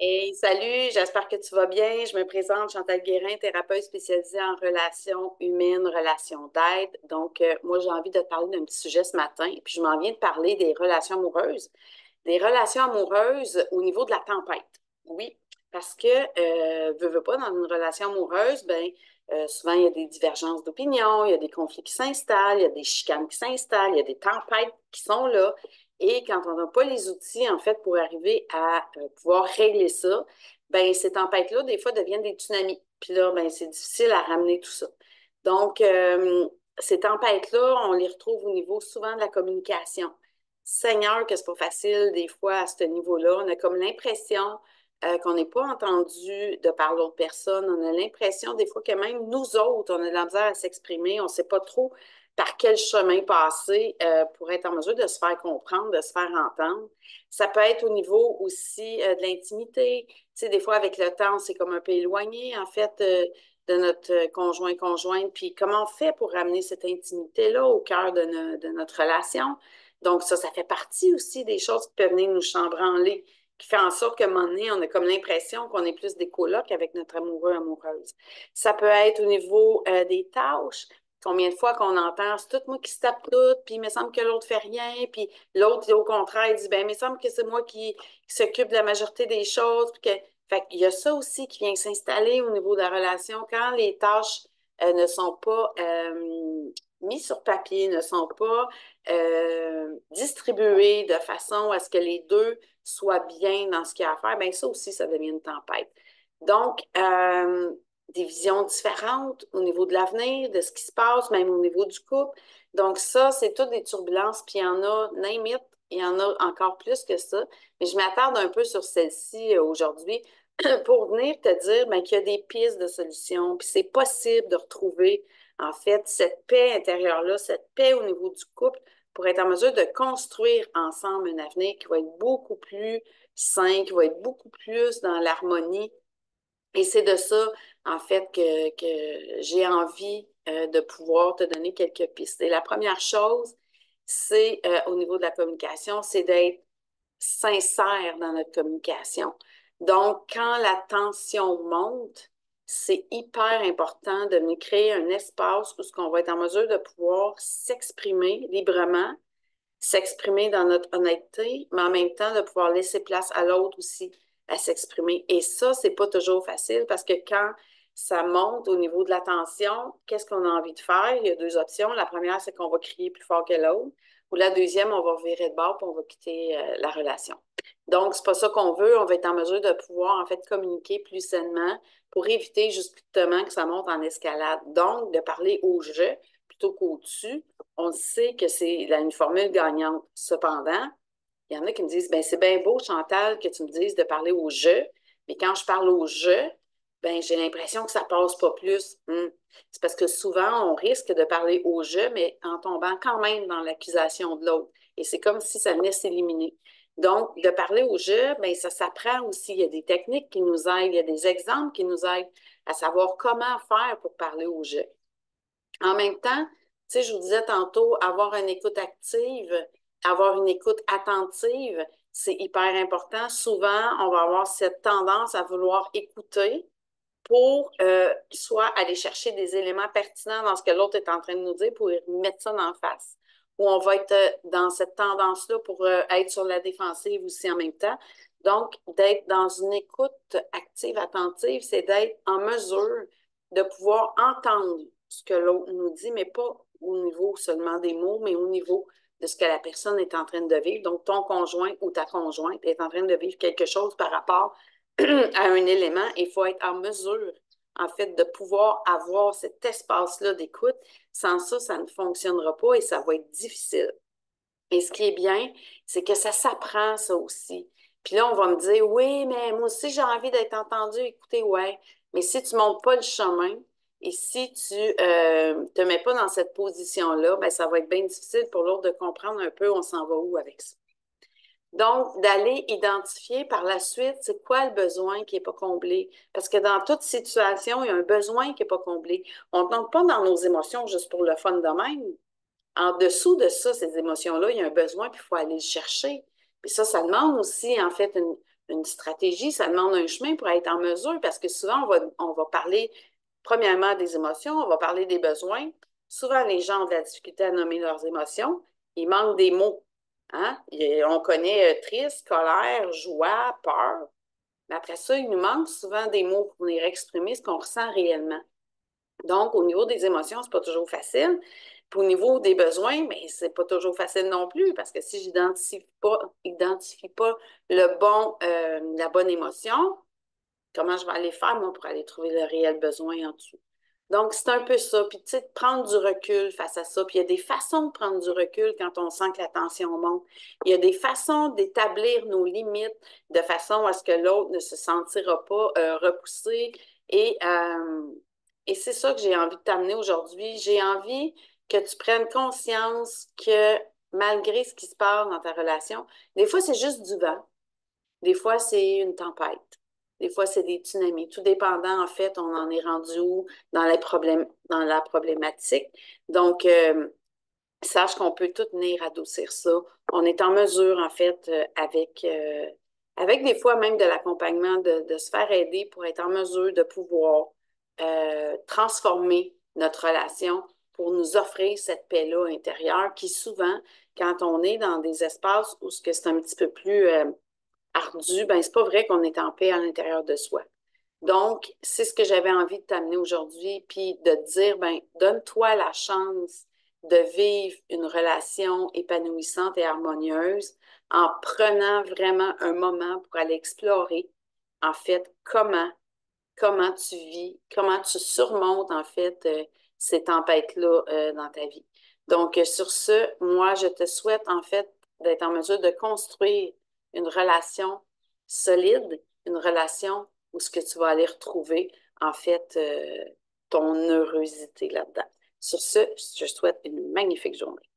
Hey, salut, j'espère que tu vas bien. Je me présente Chantal Guérin, thérapeute spécialisée en relations humaines, relations d'aide. Donc, moi, j'ai envie de te parler d'un petit sujet ce matin, puis je m'en viens de parler des relations amoureuses. Des relations amoureuses au niveau de la tempête. Oui, parce que, veux pas, dans une relation amoureuse, ben, souvent, il y a des divergences d'opinion, il y a des conflits qui s'installent, il y a des chicanes qui s'installent, il y a des tempêtes qui sont là. Et quand on n'a pas les outils, en fait, pour arriver à pouvoir régler ça, ben ces tempêtes-là, des fois, deviennent des tsunamis. Puis là, ben, c'est difficile à ramener tout ça. Donc, ces tempêtes-là, on les retrouve au niveau souvent de la communication. Seigneur, que c'est pas facile des fois à ce niveau-là. On a comme l'impression qu'on n'est pas entendu de par l'autre personne. On a l'impression des fois que même nous autres, on a de la misère à s'exprimer. On ne sait pas trop par quel chemin passer pour être en mesure de se faire comprendre, de se faire entendre. Ça peut être au niveau aussi de l'intimité. Tu sais, des fois, avec le temps, c'est comme un peu éloigné, en fait, de notre conjointe. Puis comment on fait pour ramener cette intimité-là au cœur de notre relation? Donc, ça fait partie aussi des choses qui peuvent venir nous chambranler, qui fait en sorte qu'à un moment donné, on a comme l'impression qu'on est plus des colocs avec notre amoureux, amoureuse. Ça peut être au niveau des tâches. Combien de fois qu'on entend, c'est tout moi qui se tape tout, puis il me semble que l'autre fait rien, puis l'autre, au contraire, il dit, ben, il me semble que c'est moi qui s'occupe de la majorité des choses, puis que, fait qu'il y a ça aussi qui vient s'installer au niveau de la relation quand les tâches ne sont pas mises sur papier, ne sont pas distribuées de façon à ce que les deux soient bien dans ce qu'il y a à faire, bien ça aussi, ça devient une tempête. Donc, des visions différentes au niveau de l'avenir, de ce qui se passe, même au niveau du couple. Donc, ça, c'est toutes des turbulences, puis il y en a, name it, il y en a encore plus que ça. Mais je m'attarde un peu sur celle-ci aujourd'hui pour venir te dire ben, qu'il y a des pistes de solutions, puis c'est possible de retrouver, en fait, cette paix intérieure-là, cette paix au niveau du couple pour être en mesure de construire ensemble un avenir qui va être beaucoup plus sain, qui va être beaucoup plus dans l'harmonie. Et c'est de ça, en fait, que j'ai envie de pouvoir te donner quelques pistes. Et la première chose, c'est au niveau de la communication, c'est d'être sincère dans notre communication. Donc, quand la tension monte, c'est hyper important de nous créer un espace où ce qu'on va être en mesure de pouvoir s'exprimer librement, s'exprimer dans notre honnêteté, mais en même temps de pouvoir laisser place à l'autre aussi à s'exprimer. Et ça, c'est pas toujours facile parce que quand ça monte au niveau de l'attention, qu'est-ce qu'on a envie de faire? Il y a deux options. La première, c'est qu'on va crier plus fort que l'autre. Ou la deuxième, on va virer de bord et on va quitter la relation. Donc, c'est pas ça qu'on veut. On va être en mesure de pouvoir, en fait, communiquer plus sainement pour éviter justement que ça monte en escalade. Donc, de parler au je plutôt qu'au-dessus, on sait que c'est une formule gagnante. Cependant, il y en a qui me disent, ben c'est bien beau, Chantal, que tu me dises de parler au je, mais quand je parle au je, ben j'ai l'impression que ça passe pas plus. C'est parce que souvent, on risque de parler au je, mais en tombant quand même dans l'accusation de l'autre. Et c'est comme si ça venait s'éliminer. Donc, de parler au je, ben ça s'apprend aussi. Il y a des techniques qui nous aident, il y a des exemples qui nous aident à savoir comment faire pour parler au je. En même temps, tu sais, je vous disais tantôt, avoir une écoute active, avoir une écoute attentive, c'est hyper important. Souvent, on va avoir cette tendance à vouloir écouter pour soit aller chercher des éléments pertinents dans ce que l'autre est en train de nous dire pour mettre ça en face. Ou on va être dans cette tendance-là pour être sur la défensive aussi en même temps. Donc, d'être dans une écoute active, attentive, c'est d'être en mesure de pouvoir entendre ce que l'autre nous dit, mais pas au niveau seulement des mots, mais au niveau de ce que la personne est en train de vivre. Donc, ton conjoint ou ta conjointe est en train de vivre quelque chose par rapport à un élément. Il faut être en mesure, en fait, de pouvoir avoir cet espace-là d'écoute. Sans ça, ça ne fonctionnera pas et ça va être difficile. Et ce qui est bien, c'est que ça s'apprend, ça aussi. Puis là, on va me dire, oui, mais moi aussi, j'ai envie d'être entendu. Écoutez, ouais. Mais si tu ne montes pas le chemin et si tu te mets pas dans cette position-là, ben, ça va être bien difficile pour l'autre de comprendre un peu on s'en va où avec ça. Donc, d'aller identifier par la suite, c'est quoi le besoin qui n'est pas comblé. Parce que dans toute situation, il y a un besoin qui n'est pas comblé. On ne tombe pas dans nos émotions juste pour le fun de même. En dessous de ça, ces émotions-là, il y a un besoin, puis il faut aller le chercher. Puis ça demande aussi, en fait, une stratégie, ça demande un chemin pour être en mesure, parce que souvent, on va parler premièrement des émotions, on va parler des besoins. Souvent, les gens ont de la difficulté à nommer leurs émotions. Il manque des mots. Hein? On connaît triste, colère, joie, peur. Mais après ça, il nous manque souvent des mots pour venir exprimer ce qu'on ressent réellement. Donc, au niveau des émotions, c'est pas toujours facile. Puis au niveau des besoins, mais c'est pas toujours facile non plus, parce que si identifie pas la bonne émotion, comment je vais aller faire, moi, pour aller trouver le réel besoin en dessous? Donc, c'est un peu ça. Puis, tu sais, de prendre du recul face à ça. Puis, il y a des façons de prendre du recul quand on sent que la tension monte. Il y a des façons d'établir nos limites de façon à ce que l'autre ne se sentira pas repoussé. Et, euh, et c'est ça que j'ai envie de t'amener aujourd'hui. J'ai envie que tu prennes conscience que malgré ce qui se passe dans ta relation, des fois, c'est juste du vent. Des fois, c'est une tempête. Des fois, c'est des tsunamis. Tout dépendant, en fait, on en est rendu où dans la problématique. Donc, sache qu'on peut tout venir adoucir ça. On est en mesure, en fait, avec des fois même de l'accompagnement, de se faire aider pour être en mesure de pouvoir transformer notre relation pour nous offrir cette paix-là intérieure qui souvent, quand on est dans des espaces où ce que c'est un petit peu plus ardu, ben c'est pas vrai qu'on est en paix à l'intérieur de soi. Donc, c'est ce que j'avais envie de t'amener aujourd'hui, puis de te dire, ben, donne-toi la chance de vivre une relation épanouissante et harmonieuse en prenant vraiment un moment pour aller explorer, en fait, comment tu vis, comment tu surmontes, en fait, ces tempêtes-là dans ta vie. Donc, sur ce, moi, je te souhaite, en fait, d'être en mesure de construire une relation solide, une relation où ce que tu vas aller retrouver, en fait, ton heureuseté là-dedans. Sur ce, je te souhaite une magnifique journée.